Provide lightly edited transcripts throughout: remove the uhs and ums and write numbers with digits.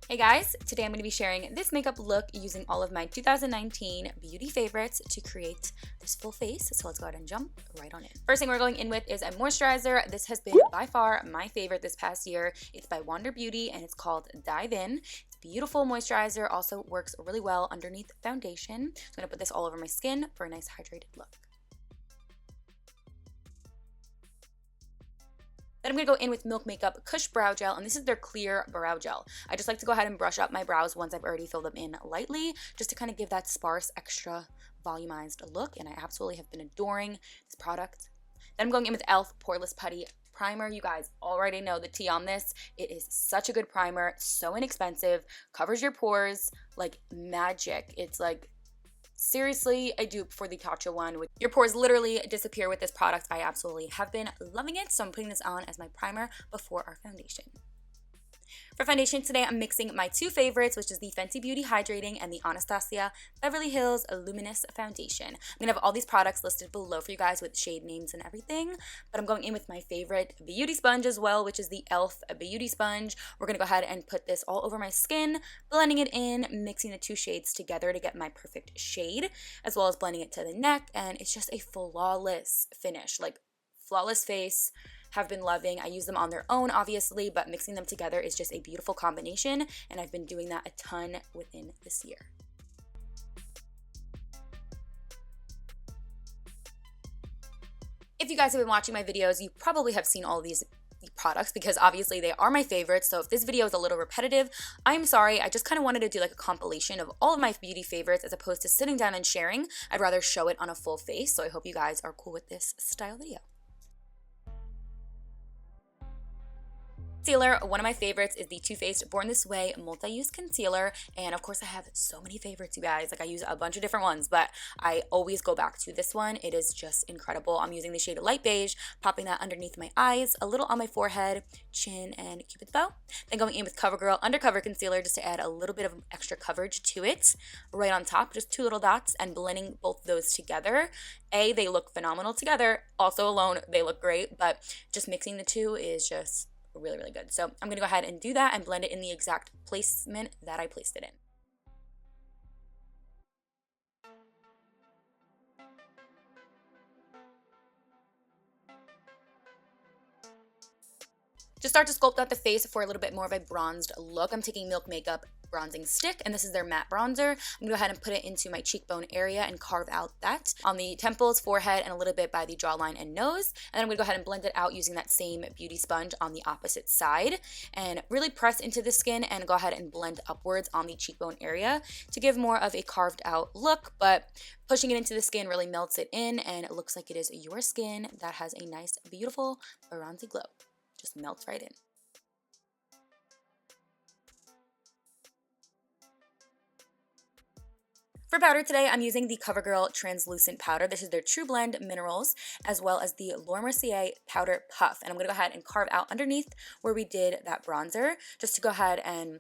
Hey guys, today I'm going to be sharing this makeup look using all of my 2019 beauty favorites to create this full face. So let's go ahead and jump right on in. First thing we're going in with is a moisturizer. This has been by far my favorite this past year. It's by Wander Beauty and it's called Dive In. It's a beautiful moisturizer, also works really well underneath foundation. So I'm going to put this all over my skin for a nice hydrated look. Then I'm going to go in with Milk Makeup Kush Brow Gel, and this is their clear brow gel. I just like to go ahead and brush up my brows once I've already filled them in lightly, just to kind of give that sparse, extra volumized look, and I absolutely have been adoring this product. Then I'm going in with e.l.f. Poreless Putty Primer. You guys already know the tea on this. It is such a good primer, so inexpensive, covers your pores like magic. It's like seriously a dupe for the Tatcha one. Your pores literally disappear with this product. I absolutely have been loving it, so I'm putting this on as my primer before our foundation. For foundation today, I'm mixing my two favorites, which is the Fenty Beauty Hydrating and the Anastasia Beverly Hills Luminous Foundation. I'm going to have all these products listed below for you guys with shade names and everything, but I'm going in with my favorite beauty sponge as well, which is the e.l.f. Beauty Sponge. We're going to go ahead and put this all over my skin, blending it in, mixing the two shades together to get my perfect shade, as well as blending it to the neck, and it's just a flawless finish, like flawless face. Have been loving. I use them on their own, obviously, but mixing them together is just a beautiful combination, and I've been doing that a ton within this year. If you guys have been watching my videos, you probably have seen all of these products because obviously they are my favorites. So if this video is a little repetitive, I'm sorry. I just kind of wanted to do like a compilation of all of my beauty favorites as opposed to sitting down and sharing. I'd rather show it on a full face. So I hope you guys are cool with this style video. Concealer, one of my favorites is the Too Faced Born This Way multi-use concealer, and of course I have so many favorites, you guys. Like I use a bunch of different ones, but I always go back to this one. It is just incredible. I'm using the shade Light Beige, popping that underneath my eyes, a little on my forehead, chin, and Cupid's bow. Then going in with CoverGirl Undercover Concealer just to add a little bit of extra coverage to it. Right on top, just two little dots, and blending both of those together. They look phenomenal together. Also alone, they look great, but just mixing the two is just really, really good. So I'm going to go ahead and do that and blend it in the exact placement that I placed it in. To start to sculpt out the face for a little bit more of a bronzed look, I'm taking Milk Makeup Bronzing Stick, and this is their matte bronzer. I'm gonna go ahead and put it into my cheekbone area and carve out that on the temples, forehead, and a little bit by the jawline and nose. And then I'm gonna go ahead and blend it out using that same beauty sponge on the opposite side and really press into the skin and go ahead and blend upwards on the cheekbone area to give more of a carved out look, but pushing it into the skin really melts it in and it looks like it is your skin that has a nice, beautiful bronzy glow. Just melts right in. For powder today, I'm using the CoverGirl Translucent Powder. This is their True Blend Minerals, as well as the Laura Mercier Powder Puff. And I'm going to go ahead and carve out underneath where we did that bronzer, just to go ahead and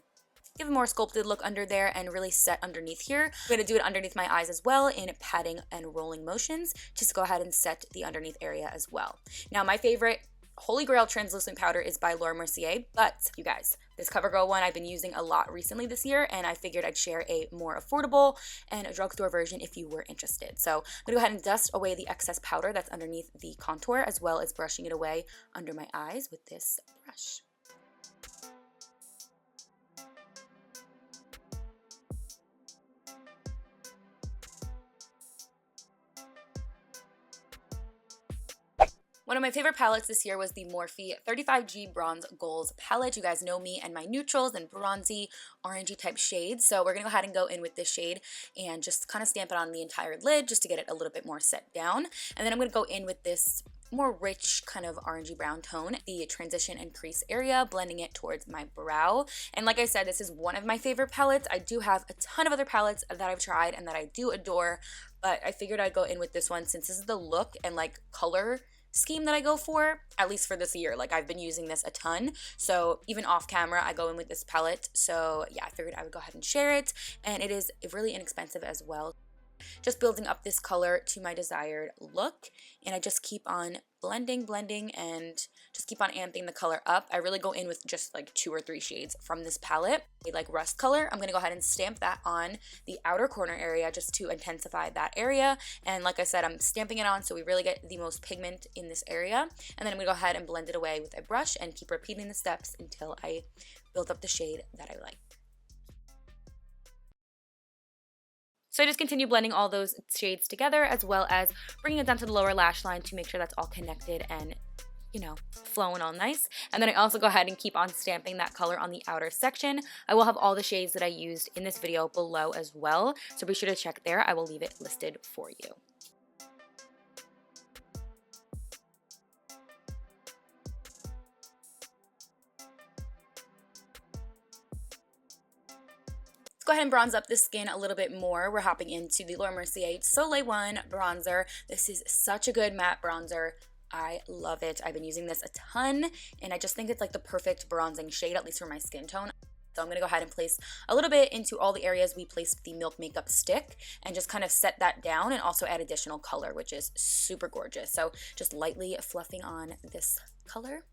give a more sculpted look under there and really set underneath here. I'm going to do it underneath my eyes as well in patting and rolling motions, just to go ahead and set the underneath area as well. Now, my favorite Holy Grail translucent powder is by Laura Mercier, but you guys, this CoverGirl one I've been using a lot recently this year, and I figured I'd share a more affordable and a drugstore version if you were interested. So I'm gonna go ahead and dust away the excess powder that's underneath the contour, as well as brushing it away under my eyes with this brush. One of my favorite palettes this year was the Morphe 35G Bronze Goals palette. You guys know me and my neutrals and bronzy, orangey type shades. So we're going to go ahead and go in with this shade and just kind of stamp it on the entire lid just to get it a little bit more set down. And then I'm going to go in with this more rich kind of orangey brown tone, the transition and crease area, blending it towards my brow. And like I said, this is one of my favorite palettes. I do have a ton of other palettes that I've tried and that I do adore, but I figured I'd go in with this one since this is the look and like color scheme that I go for, at least for this year. Like I've been using this a ton, so even off camera I go in with this palette. So yeah, I figured I would go ahead and share it, and it is really inexpensive as well. Just building up this color to my desired look, and I just keep on blending, and just keep on amping the color up. I really go in with just like 2 or 3 shades from this palette. Like rust color, I'm gonna go ahead and stamp that on the outer corner area just to intensify that area. And like I said, I'm stamping it on so we really get the most pigment in this area. And then I'm gonna go ahead and blend it away with a brush and keep repeating the steps until I build up the shade that I like. So I just continue blending all those shades together, as well as bringing it down to the lower lash line to make sure that's all connected and, you know, flowing all nice. And then I also go ahead and keep on stamping that color on the outer section. I will have all the shades that I used in this video below as well, so be sure to check there. I will leave it listed for you. Go ahead and bronze up the skin a little bit more. We're hopping into the Laura Mercier Soleil 1 bronzer. This is such a good matte bronzer. I love it. I've been using this a ton, and I just think it's like the perfect bronzing shade, at least for my skin tone. So I'm going to go ahead and place a little bit into all the areas we placed the Milk Makeup stick and just kind of set that down and also add additional color, which is super gorgeous. So just lightly fluffing on this color.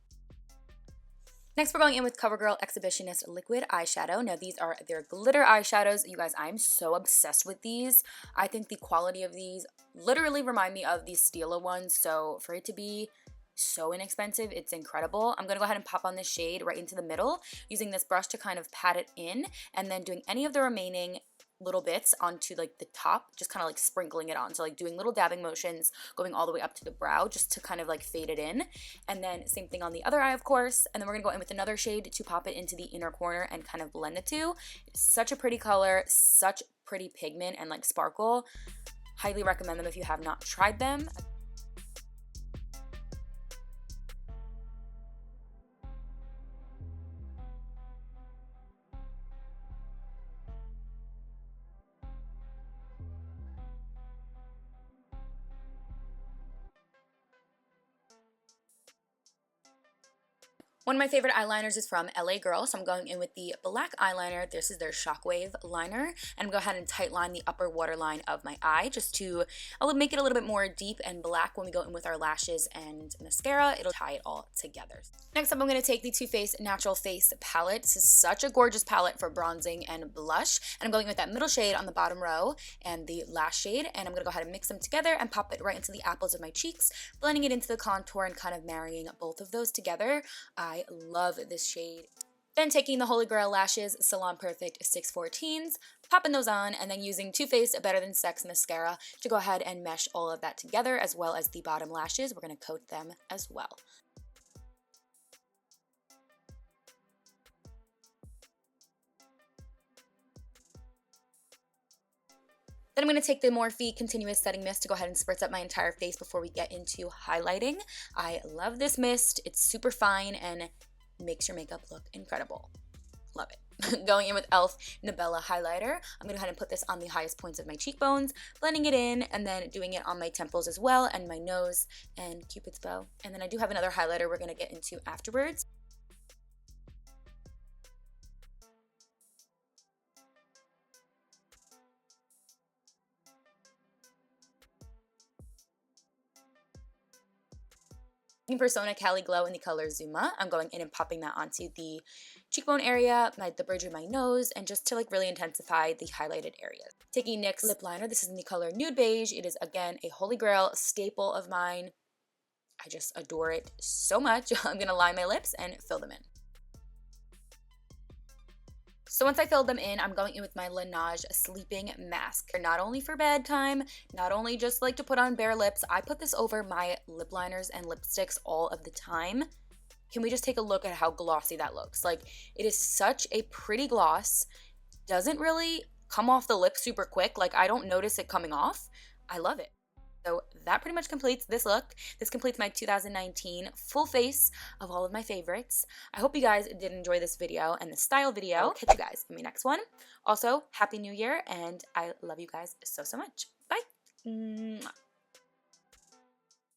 Next, we're going in with Covergirl Exhibitionist Liquid Eyeshadow. Now, these are their glitter eyeshadows. You guys, I'm so obsessed with these. I think the quality of these literally remind me of these Stila ones. So for it to be so inexpensive, it's incredible. I'm going to go ahead and pop on this shade right into the middle, using this brush to kind of pat it in, and then doing any of the remaining little bits onto like the top, just kind of like sprinkling it on. So like doing little dabbing motions, going all the way up to the brow just to kind of like fade it in. And then same thing on the other eye, of course. And then we're gonna go in with another shade to pop it into the inner corner and kind of blend the two. It's such a pretty color, such pretty pigment and like sparkle. Highly recommend them if you have not tried them. One of my favorite eyeliners is from LA Girl, so I'm going in with the black eyeliner. This is their Shockwave liner, and I'm going to go ahead and tight line the upper waterline of my eye just to make it a little bit more deep and black when we go in with our lashes and mascara. It'll tie it all together. Next up, I'm going to take the Too Faced Natural Face palette. This is such a gorgeous palette for bronzing and blush, and I'm going with that middle shade on the bottom row and the last shade, and I'm going to go ahead and mix them together and pop it right into the apples of my cheeks, blending it into the contour and kind of marrying both of those together. I love this shade. Then taking the Holy Grail Lashes Salon Perfect 614s, popping those on, and then using Too Faced Better Than Sex mascara to go ahead and mesh all of that together, as well as the bottom lashes. We're going to coat them as well. Then I'm going to take the Morphe Continuous Setting Mist to go ahead and spritz up my entire face before we get into highlighting. I love this mist. It's super fine and makes your makeup look incredible. Love it. Going in with e.l.f. Nabella Highlighter. I'm going to go ahead and put this on the highest points of my cheekbones, blending it in, and then doing it on my temples as well, and my nose, and Cupid's bow. And then I do have another highlighter we're going to get into afterwards. Persona Cali Glow in the color Zuma. I'm going in and popping that onto the cheekbone area, the bridge of my nose, and just to like really intensify the highlighted areas. Taking NYX lip liner. This is in the color Nude Beige. It is again a holy grail staple of mine. I just adore it so much. I'm gonna line my lips and fill them in. So once I filled them in, I'm going in with my Laniege Sleeping Mask. Not only for bedtime, not only just like to put on bare lips, I put this over my lip liners and lipsticks all of the time. Can we just take a look at how glossy that looks? Like, it is such a pretty gloss. Doesn't really come off the lip super quick. Like, I don't notice it coming off. I love it. So that pretty much completes this look. This completes my 2019 full face of all of my favorites. I hope you guys did enjoy this video and the style video. I'll catch you guys in my next one. Also, Happy New Year, and I love you guys so, so much. Bye. Mwah.